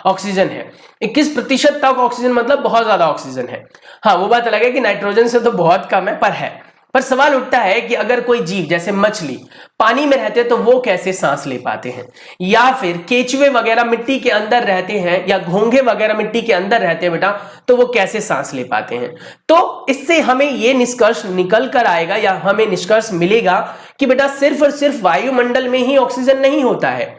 ऑक्सीजन है। 21% तक ऑक्सीजन मतलब बहुत ज्यादा ऑक्सीजन है। हाँ, वो बात अलग है कि नाइट्रोजन से तो बहुत कम है, पर है। पर सवाल उठता है कि अगर कोई जीव जैसे मछली पानी में रहते हैं तो वो कैसे सांस ले पाते हैं, या फिर केचुए वगैरह मिट्टी के अंदर रहते हैं, या घोंघे वगैरह मिट्टी के अंदर रहते हैं बेटा, तो वो कैसे सांस ले पाते हैं। तो इससे हमें ये निष्कर्ष निकल कर आएगा या हमें निष्कर्ष मिलेगा कि बेटा सिर्फ और सिर्फ वायुमंडल में ही ऑक्सीजन नहीं होता है।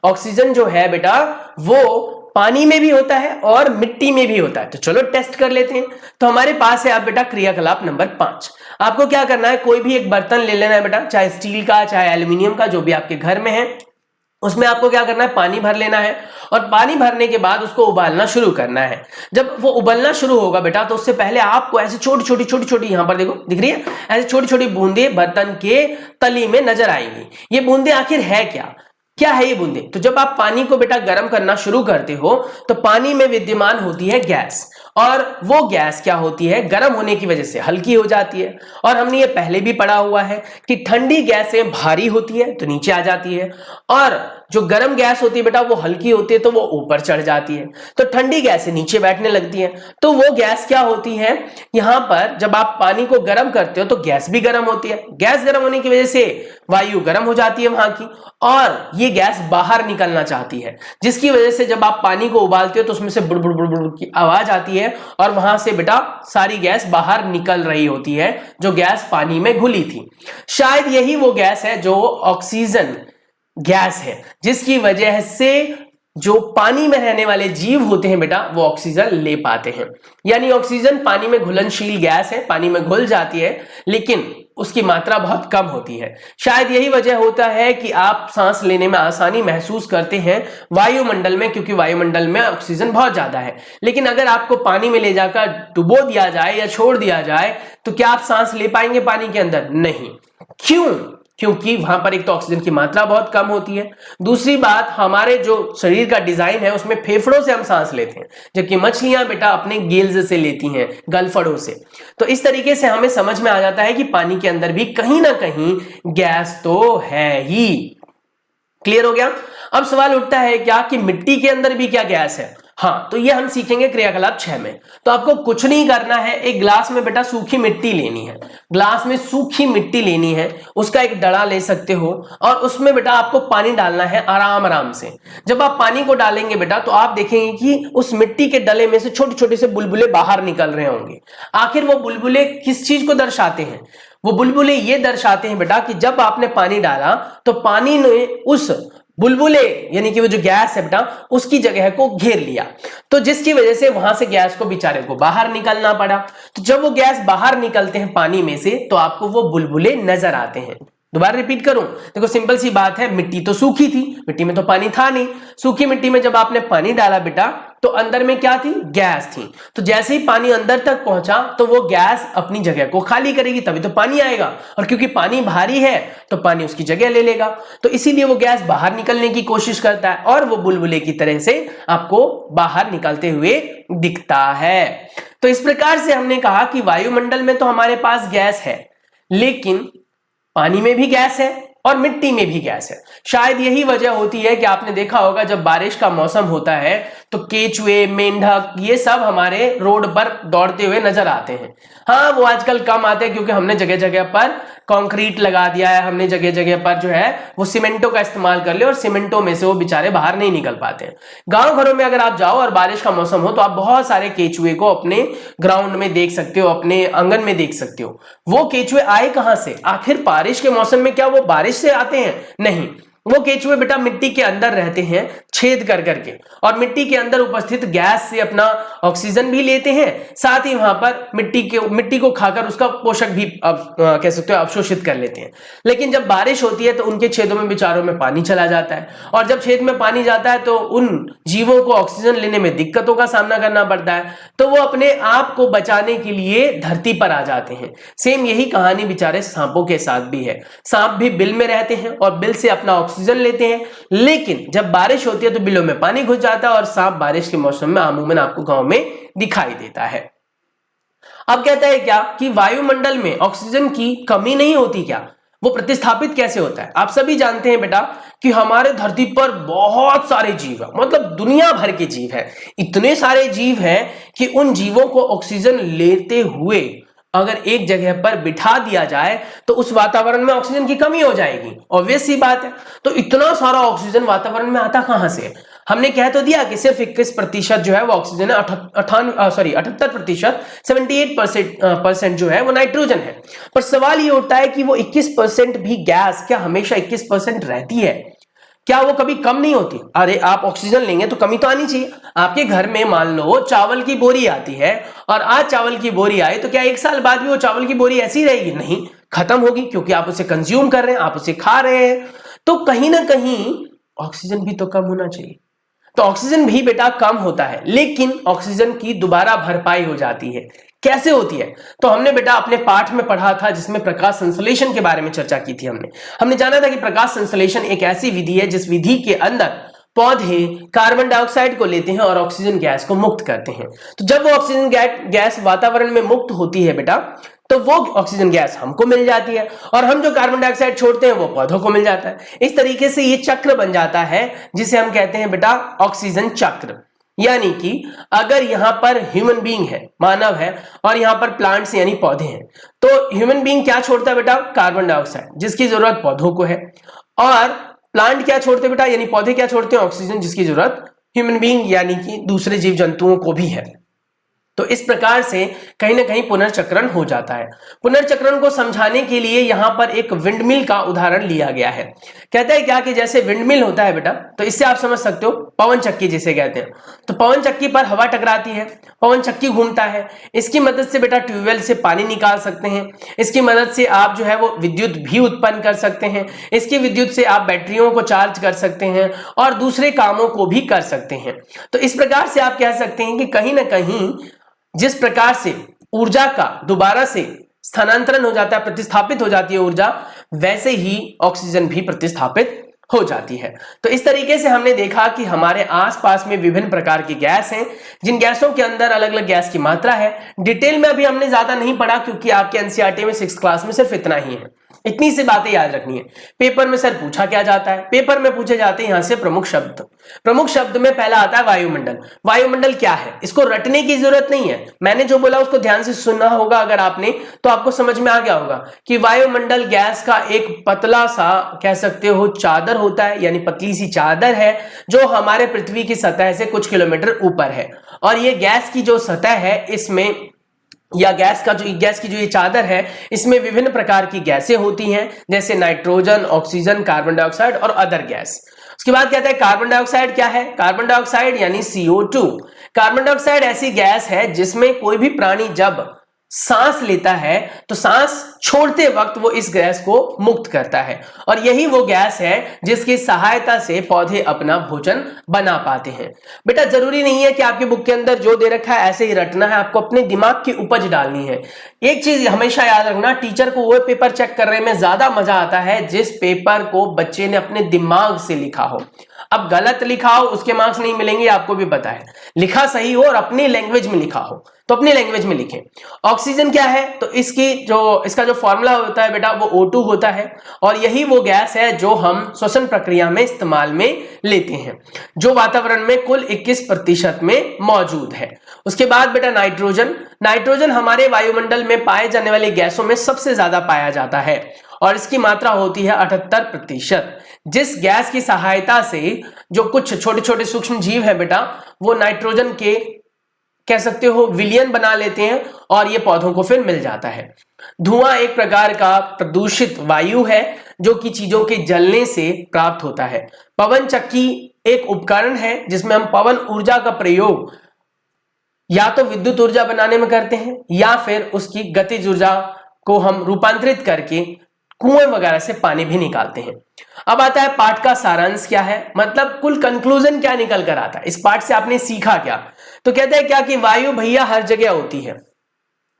ऑक्सीजन जो है बेटा वो पानी में भी होता है और मिट्टी में भी होता है। तो चलो टेस्ट कर लेते हैं। तो हमारे पास है अब बेटा क्रियाकलाप नंबर 5। आपको क्या करना है, कोई भी एक बर्तन ले लेना है बेटा, चाहे स्टील का चाहे एल्यूमिनियम का, जो भी आपके घर में है। उसमें आपको क्या करना है, पानी भर लेना है और पानी भरने के बाद उसको उबालना शुरू करना है। जब वो उबलना शुरू होगा बेटा तो उससे पहले आपको ऐसे छोटी छोटी यहां पर देखो दिख रही है, ऐसे छोटी छोटी बूंदे बर्तन के तली में नजर आएंगी। ये बूंदे आखिर है क्या है ये बूंदे? तो जब आप पानी को बेटा गर्म करना शुरू करते हो तो पानी में विद्यमान होती है गैस, और वो गैस क्या होती है, गर्म होने की वजह से हल्की हो जाती है। और हमने ये पहले भी पढ़ा हुआ है कि ठंडी गैसें भारी होती है तो नीचे आ जाती है, और जो गर्म गैस होती है बेटा वो हल्की होती है तो वो ऊपर चढ़ जाती है। तो ठंडी गैसें नीचे बैठने लगती है। तो वो गैस क्या होती है, यहां पर जब आप पानी को गर्म करते हो तो गैस भी गर्म होती है। गैस गर्म होने की वजह से वायु गर्म हो जाती है वहां की, और ये गैस बाहर निकलना चाहती है, जिसकी वजह से जब आप पानी को उबालते हो तो उसमें से बुड़ बुड़ बुड़ बुड़ की आवाज आती है, और वहां से बेटा सारी गैस बाहर निकल रही होती है जो गैस पानी में घुली थी। शायद यही वो गैस है जो ऑक्सीजन गैस है, जिसकी वजह से जो पानी में रहने वाले जीव होते हैं बेटा वो ऑक्सीजन ले पाते हैं। यानी ऑक्सीजन पानी में घुलनशील गैस है, पानी में घुल जाती है लेकिन उसकी मात्रा बहुत कम होती है। शायद यही वजह होता है कि आप सांस लेने में आसानी महसूस करते हैं वायुमंडल में, क्योंकि वायुमंडल में ऑक्सीजन बहुत ज्यादा है। लेकिन अगर आपको पानी में ले जाकर डुबो दिया जाए या छोड़ दिया जाए तो क्या आप सांस ले पाएंगे पानी के अंदर? नहीं। क्यों? क्योंकि वहां पर एक तो ऑक्सीजन की मात्रा बहुत कम होती है, दूसरी बात हमारे जो शरीर का डिजाइन है उसमें फेफड़ों से हम सांस लेते हैं, जबकि मछलियां बेटा अपने गिल्स से लेती हैं, गलफड़ों से। तो इस तरीके से हमें समझ में आ जाता है कि पानी के अंदर भी कहीं ना कहीं गैस तो है ही। क्लियर हो गया? अब सवाल उठता है क्या कि मिट्टी के अंदर भी क्या गैस है? हाँ, तो ये हम सीखेंगे क्रियाकलाप 6 में। तो आपको कुछ नहीं करना है, एक ग्लास में बेटा सूखी मिट्टी लेनी है। ग्लास में सूखी मिट्टी लेनी है, उसका एक डड़ा ले सकते हो, और उसमें बेटा आपको पानी डालना है आराम आराम से। जब आप पानी को डालेंगे बेटा तो आप देखेंगे कि उस मिट्टी के डले में से छोटे छोटे से बुलबुले बाहर निकल रहे होंगे। आखिर वो बुलबुले किस चीज को दर्शाते हैं? वो बुलबुले ये दर्शाते हैं बेटा कि जब आपने पानी डाला तो पानी ने उस बुलबुले यानी कि वो जो गैस है बेटा उसकी जगह को घेर लिया, तो जिसकी वजह से वहां से गैस को बेचारे को बाहर निकलना पड़ा। तो जब वो गैस बाहर निकलते हैं पानी में से तो आपको वो बुलबुले नजर आते हैं। दोबारा रिपीट करूं, देखो सिंपल सी बात है, मिट्टी तो सूखी थी, मिट्टी में तो पानी था नहीं। सूखी मिट्टी में जब आपने पानी डाला बेटा तो अंदर में क्या थी? गैस थी। तो जैसे ही पानी अंदर तक पहुंचा तो वो गैस अपनी जगह को खाली करेगी, तभी तो पानी आएगा, और क्योंकि पानी भारी है तो पानी उसकी जगह ले लेगा। तो इसीलिए वो गैस बाहर निकलने की कोशिश करता है और वो बुलबुले की तरह से आपको बाहर निकलते हुए दिखता है। तो इस प्रकार से हमने कहा कि वायुमंडल में तो हमारे पास गैस है, लेकिन पानी में भी गैस है और मिट्टी में भी गैस है। शायद यही वजह होती है कि आपने देखा होगा जब बारिश का मौसम होता है तो केचुए, मेंढक ये सब हमारे रोड पर दौड़ते हुए नजर आते हैं। हाँ, वो आजकल कम आते हैं क्योंकि हमने जगह जगह पर कंक्रीट लगा दिया है, हमने जगह जगह पर जो है वो सीमेंटों का इस्तेमाल कर लिया और सीमेंटों में से वो बेचारे बाहर नहीं निकल पाते हैं। गांव घरों में अगर आप जाओ और बारिश का मौसम हो तो आप बहुत सारे केचुए को अपने ग्राउंड में देख सकते हो, अपने आंगन में देख सकते हो। वो केचुए आए कहां से? आखिर बारिश के मौसम में क्या वो बारिश से आते हैं? नहीं, वो केचुए बेटा मिट्टी के अंदर रहते हैं छेद कर करके, और मिट्टी के अंदर उपस्थित गैस से अपना ऑक्सीजन भी लेते हैं, साथ ही वहां पर मिट्टी को खाकर उसका पोषक भी कह सकते हो अवशोषित कर लेते हैं। लेकिन जब बारिश होती है तो उनके छेदों में बेचारों में पानी चला जाता है, और जब छेद में पानी जाता है तो उन जीवों को ऑक्सीजन लेने में दिक्कतों का सामना करना पड़ता है, तो वो अपने आप को बचाने के लिए धरती पर आ जाते हैं। सेम यही कहानी बेचारे सांपों के साथ भी है। सांप भी बिल में रहते हैं और बिल से अपना ऑक्सीजन लेते हैं, लेकिन जब बारिश होती है तो बिलों में पानी घुस जाता है और सांप बारिश के मौसम में अमूमन आपको गांव में दिखाई देता है। अब कहता है क्या कि वायुमंडल में ऑक्सीजन की कमी नहीं होती क्या? वो प्रतिस्थापित कैसे होता है? आप सभी जानते हैं बेटा कि हमारे धरती पर बहुत सारे जीव हैं, मतलब दुनिया भर के जीव हैं। इतने सारे जीव हैं कि उन जीवों को ऑक्सीजन लेते हुए अगर एक जगह पर बिठा दिया जाए तो उस वातावरण में ऑक्सीजन की कमी हो जाएगी, ऑब्वियस सी बात है। तो इतना सारा ऑक्सीजन वातावरण में आता कहां से? हमने कह तो दिया कि सिर्फ 21% जो है वो ऑक्सीजन है, 78%, 78% जो है वो नाइट्रोजन है। पर सवाल ये उठता है कि वो 21% भी गैस क्या हमेशा 21% रहती है? क्या वो कभी कम नहीं होती? अरे आप ऑक्सीजन लेंगे तो कमी तो आनी चाहिए। आपके घर में मान लो चावल की बोरी आती है और आज चावल की बोरी आई तो क्या एक साल बाद भी वो चावल की बोरी ऐसी रहेगी? नहीं, खत्म होगी, क्योंकि आप उसे कंज्यूम कर रहे हैं, आप उसे खा रहे हैं। तो कहीं ना कहीं ऑक्सीजन भी तो कम होना चाहिए। तो ऑक्सीजन भी बेटा कम होता है, लेकिन ऑक्सीजन की दोबारा भरपाई हो जाती है। कैसे होती है? तो हमने बेटा अपने पाठ में पढ़ा था जिसमें प्रकाश संश्लेषण के बारे में चर्चा की थी। हमने जाना था कि प्रकाश संश्लेषण एक ऐसी विधि है जिस विधि के अंदर पौधे कार्बन डाइऑक्साइड को लेते हैं और ऑक्सीजन गैस को मुक्त करते हैं। तो जब वो ऑक्सीजन गैस वातावरण में मुक्त होती है बेटा, तो वो ऑक्सीजन गैस हमको मिल जाती है और हम जो कार्बन डाइऑक्साइड छोड़ते हैं वो पौधों को मिल जाता है। इस तरीके से ये चक्र बन जाता है जिसे हम कहते हैं बेटा ऑक्सीजन चक्र। यानी कि अगर यहां पर ह्यूमन बीइंग है, मानव है, और यहां पर प्लांट्स यानी पौधे हैं, तो ह्यूमन बीइंग क्या छोड़ता है बेटा? कार्बन डाइऑक्साइड, जिसकी जरूरत पौधों को है। और प्लांट क्या छोड़ते हैं बेटा, यानी पौधे क्या छोड़ते हैं? ऑक्सीजन, जिसकी जरूरत ह्यूमन बीइंग यानी कि दूसरे जीव जंतुओं को भी है। तो इस प्रकार से कहीं ना कहीं पुनर्चक्रण हो जाता है। पुनर्चक्रण को समझाने के लिए यहां पर एक विंडमिल का उदाहरण लिया गया है। कहता है क्या कि जैसे विंडमिल होता है बेटा, तो इससे आप समझ सकते हो पवन चक्की जिसे कहते हैं। तो पवन चक्की पर हवा टकराती है, पवन चक्की घूमता है, इसकी मदद से बेटा ट्यूबवेल से पानी निकाल सकते हैं, इसकी मदद से आप जो है वो विद्युत भी उत्पन्न कर सकते हैं, इसकी विद्युत से आप बैटरियों को चार्ज कर सकते हैं और दूसरे कामों को भी कर सकते हैं। तो इस प्रकार से आप कह सकते हैं कि कहीं ना कहीं जिस प्रकार से ऊर्जा का दोबारा से स्थानांतरण हो जाता है, प्रतिस्थापित हो जाती है ऊर्जा, वैसे ही ऑक्सीजन भी प्रतिस्थापित हो जाती है। तो इस तरीके से हमने देखा कि हमारे आसपास में विभिन्न प्रकार की गैस हैं, जिन गैसों के अंदर अलग अलग गैस की मात्रा है। डिटेल में अभी हमने ज्यादा नहीं पढ़ा क्योंकि आपके एनसीईआरटी में 6th क्लास में सिर्फ इतना ही है। इतनी सी बातें याद रखनी है। पेपर में सर पूछा क्या जाता है? पेपर में पूछे जाते हैं यहां से प्रमुख शब्द। प्रमुख शब्द में पहला आता है वायुमंडल। वायुमंडल क्या है? इसको रटने की जरूरत नहीं है, मैंने जो बोला उसको ध्यान से सुनना होगा। अगर आपने तो आपको समझ में आ गया होगा कि वायुमंडल गैस का एक पतला सा कह सकते हो चादर होता है, यानी पतली सी चादर है जो हमारे पृथ्वी की सतह से कुछ किलोमीटर ऊपर है। और ये गैस की जो सतह है इसमें, या गैस की जो ये चादर है, इसमें विभिन्न प्रकार की गैसें होती हैं, जैसे नाइट्रोजन, ऑक्सीजन, कार्बन डाइऑक्साइड और अदर गैस। उसके बाद कहता है कार्बन डाइऑक्साइड क्या है? कार्बन डाइऑक्साइड यानी CO2। कार्बन डाइऑक्साइड ऐसी गैस है जिसमें कोई भी प्राणी जब सांस लेता है तो सांस छोड़ते वक्त वो इस गैस को मुक्त करता है, और यही वो गैस है जिसकी सहायता से पौधे अपना भोजन बना पाते हैं। बेटा जरूरी नहीं है कि आपकी बुक के अंदर जो दे रखा है ऐसे ही रटना है, आपको अपने दिमाग की उपज डालनी है। एक चीज हमेशा याद रखना, टीचर को वो पेपर चेक करने में ज्यादा मजा आता है जिस पेपर को बच्चे ने अपने दिमाग से लिखा हो। अब गलत लिखा हो उसके मार्क्स नहीं मिलेंगे, आपको भी पता है। लिखा सही हो और अपनी लैंग्वेज में लिखा हो तो अपनी लैंग्वेज में लिखें। ऑक्सीजन क्या है? तो इसका जो फॉर्मूला होता है बेटा वो O2 होता है, और यही वो गैस है जो हम श्वसन प्रक्रिया में इस्तेमाल में लेते हैं, जो वातावरण में कुल 21% में मौजूद है। उसके बाद बेटा नाइट्रोजन। नाइट्रोजन हमारे वायुमंडल में पाए जाने वाली गैसों में सबसे ज्यादा पाया जाता है और इसकी मात्रा होती है 78%। जिस गैस की सहायता से जो कुछ छोटे छोटे सूक्ष्म जीव है बेटा, वो नाइट्रोजन के कह सकते हो विलयन बना लेते हैं और ये पौधों को फिर मिल जाता है। धुआं एक प्रकार का प्रदूषित वायु है जो कि चीजों के जलने से प्राप्त होता है। पवन चक्की एक उपकरण है जिसमें हम पवन ऊर्जा का प्रयोग या तो विद्युत ऊर्जा बनाने में करते हैं या फिर उसकी गतिज ऊर्जा को हम रूपांतरित करके कुएं वगैरह से पानी भी निकालते हैं। अब आता है पाठ का सारांश क्या है, मतलब कुल कंक्लूजन क्या निकल कर आता है, इस पाठ से आपने सीखा क्या। तो कहते हैं क्या कि वायु भैया हर जगह होती है।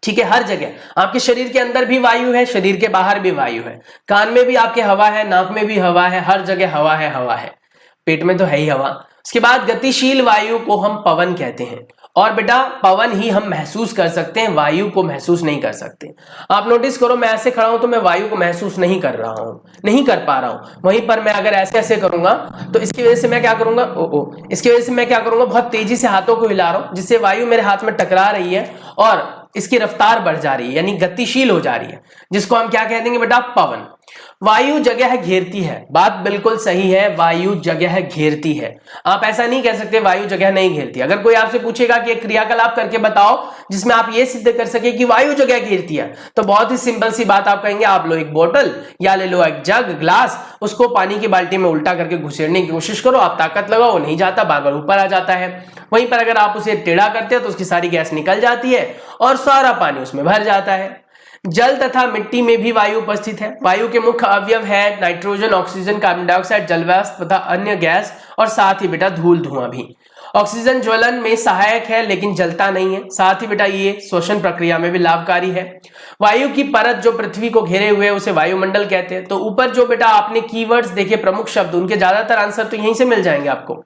ठीक है, हर जगह। आपके शरीर के अंदर भी वायु है, शरीर के बाहर भी वायु है, कान में भी आपके हवा है, नाक में भी हवा है, हर जगह हवा है, हवा है, पेट में तो है ही हवा। उसके बाद गतिशील वायु को हम पवन कहते हैं, और बेटा पवन ही हम महसूस कर सकते हैं, वायु को महसूस नहीं कर सकते। आप नोटिस करो, मैं ऐसे खड़ा हूं तो मैं वायु को महसूस नहीं कर रहा हूं, नहीं कर पा रहा हूं। वहीं पर मैं अगर ऐसे ऐसे करूंगा तो इसकी वजह से मैं क्या करूंगा, इसकी वजह से मैं क्या करूंगा, बहुत तेजी से हाथों को हिला रहा हूं जिससे वायु मेरे हाथ में टकरा रही है और इसकी रफ्तार बढ़ जा रही है यानी गतिशील हो जा रही है, जिसको हम क्या कह देंगे बेटा, पवन। वायु जगह घेरती है, बात बिल्कुल सही है, वायु जगह घेरती है। आप ऐसा नहीं कह सकते वायु जगह नहीं घेरती। अगर कोई आपसे पूछेगा कि एक क्रियाकलाप करके बताओ जिसमें आप ये सिद्ध कर सके कि वायु जगह घेरती है, तो बहुत ही सिंपल सी बात आप कहेंगे, आप लो एक बोतल या ले लो एक जग, ग्लास, उसको पानी की बाल्टी में उल्टा करके घुसेड़ने की कोशिश करो, आप ताकत लगाओ, नहीं जाता, बार बार ऊपर आ जाता है। वहीं पर अगर आप उसे टेढ़ा करते हो तो उसकी सारी गैस निकल जाती है और सारा पानी उसमें भर जाता है। जल तथा मिट्टी में भी वायु उपस्थित है। वायु के मुख्य अवयव है नाइट्रोजन, ऑक्सीजन, कार्बन डाइऑक्साइड, जलवाष्प तथा अन्य गैस, और साथ ही बेटा धूल धुआं भी। ऑक्सीजन ज्वलन में सहायक है लेकिन जलता नहीं है, साथ ही बेटा ये श्वसन प्रक्रिया में भी लाभकारी है। वायु की परत जो पृथ्वी को घेरे हुए है उसे वायुमंडल कहते हैं। तो ऊपर जो बेटा आपने कीवर्ड्स देखे, प्रमुख शब्द, उनके ज्यादातर आंसर तो यहीं से मिल जाएंगे आपको।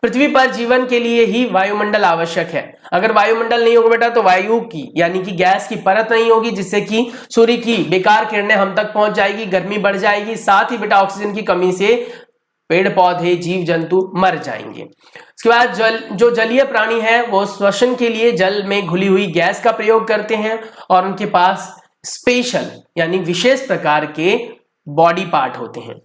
पृथ्वी पर जीवन के लिए ही वायुमंडल आवश्यक है। अगर वायुमंडल नहीं होगा बेटा तो वायु की यानी कि गैस की परत नहीं होगी, जिससे कि सूर्य की बेकार किरणें हम तक पहुंच जाएगी, गर्मी बढ़ जाएगी, साथ ही बेटा ऑक्सीजन की कमी से पेड़ पौधे, जीव जंतु मर जाएंगे। इसके बाद जो जलीय प्राणी है वो श्वसन के लिए जल में घुली हुई गैस का प्रयोग करते हैं और उनके पास स्पेशल यानी विशेष प्रकार के बॉडी पार्ट होते हैं।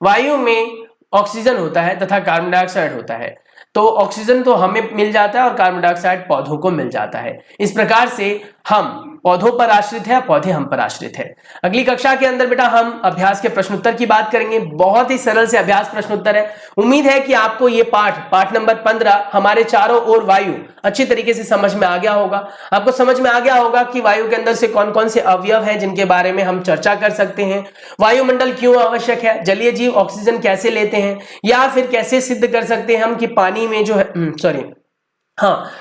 वायु में ऑक्सीजन होता है तथा कार्बन डाइऑक्साइड होता है। तो ऑक्सीजन तो हमें मिल जाता है और कार्बन डाइऑक्साइड पौधों को मिल जाता है। इस प्रकार से हम पौधों पर आश्रित है, पौधे हम पर आश्रित है। अगली कक्षा के अंदर बेटा हम अभ्यास के प्रश्न उत्तर की बात करेंगे। बहुत ही सरल से अभ्यास प्रश्न उत्तर है। उम्मीद है कि आपको ये पाठ नंबर 15 हमारे चारों ओर वायु अच्छी तरीके से समझ में आ गया होगा। आपको समझ में आ गया होगा कि वायु के अंदर से कौन कौन से अवयव हैं जिनके बारे में हम चर्चा कर सकते हैं, वायुमंडल क्यों आवश्यक है, जलीय जीव ऑक्सीजन कैसे लेते हैं, या फिर कैसे सिद्ध कर सकते हैं हम कि पानी में जो है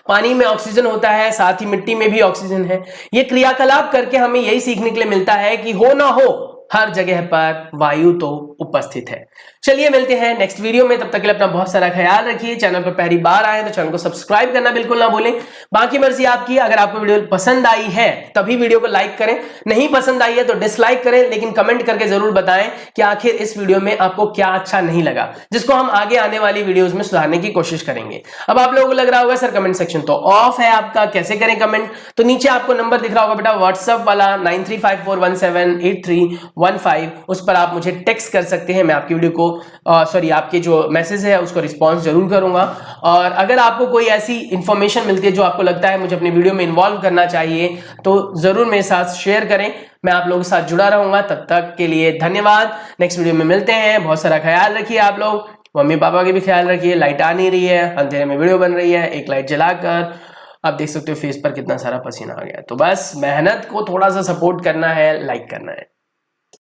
पानी में ऑक्सीजन होता है, साथ ही मिट्टी में भी ऑक्सीजन है। ये क्रियाकलाप करके हमें यही सीखने के लिए मिलता है कि हो ना हो हर जगह पर वायु तो उपस्थित है। चलिए मिलते हैं नेक्स्ट वीडियो में, तब तक के लिए अपना बहुत सारा ख्याल रखिए। चैनल पर पहली बार आए तो चैनल को सब्सक्राइब करना बिल्कुल ना भूलें। बाकी मर्जी आपकी, अगर आपको वीडियो पसंद आई है तभी वीडियो को लाइक करें, नहीं पसंद आई है तो डिसलाइक करें, लेकिन कमेंट करके जरूर बताएं कि आखिर इस वीडियो में आपको क्या अच्छा नहीं लगा, जिसको हम आगे आने वाली वीडियोज में सुधारने की कोशिश करेंगे। अब आप लोगों को लग रहा होगा सर कमेंट सेक्शन तो ऑफ है आपका, कैसे करें कमेंट? तो नीचे आपको नंबर दिख रहा होगा बेटा व्हाट्सएप वाला 9354178315, उस पर आप मुझे टेक्स्ट कर सकते हैं। मैं आपकी वीडियो को आपके जो मैसेज है उसको रिस्पॉन्स जरूर करूंगा। और अगर आपको कोई ऐसी इंफॉर्मेशन मिलती है जो आपको लगता है मुझे अपनी वीडियो में इन्वॉल्व करना चाहिए तो जरूर मेरे साथ शेयर करें, मैं आप लोगों के साथ जुड़ा रहूंगा। तब तक के लिए धन्यवाद, नेक्स्ट वीडियो में मिलते हैं। बहुत सारा ख्याल रखिए आप लोग, मम्मी पापा के भी ख्याल रखिए। लाइट आ नहीं रही है, अंधेरे में वीडियो बन रही है, एक लाइट जलाकर आप देख सकते हो फेस पर कितना सारा पसीना आ गया है। तो बस मेहनत को थोड़ा सा सपोर्ट करना है, लाइक करना है।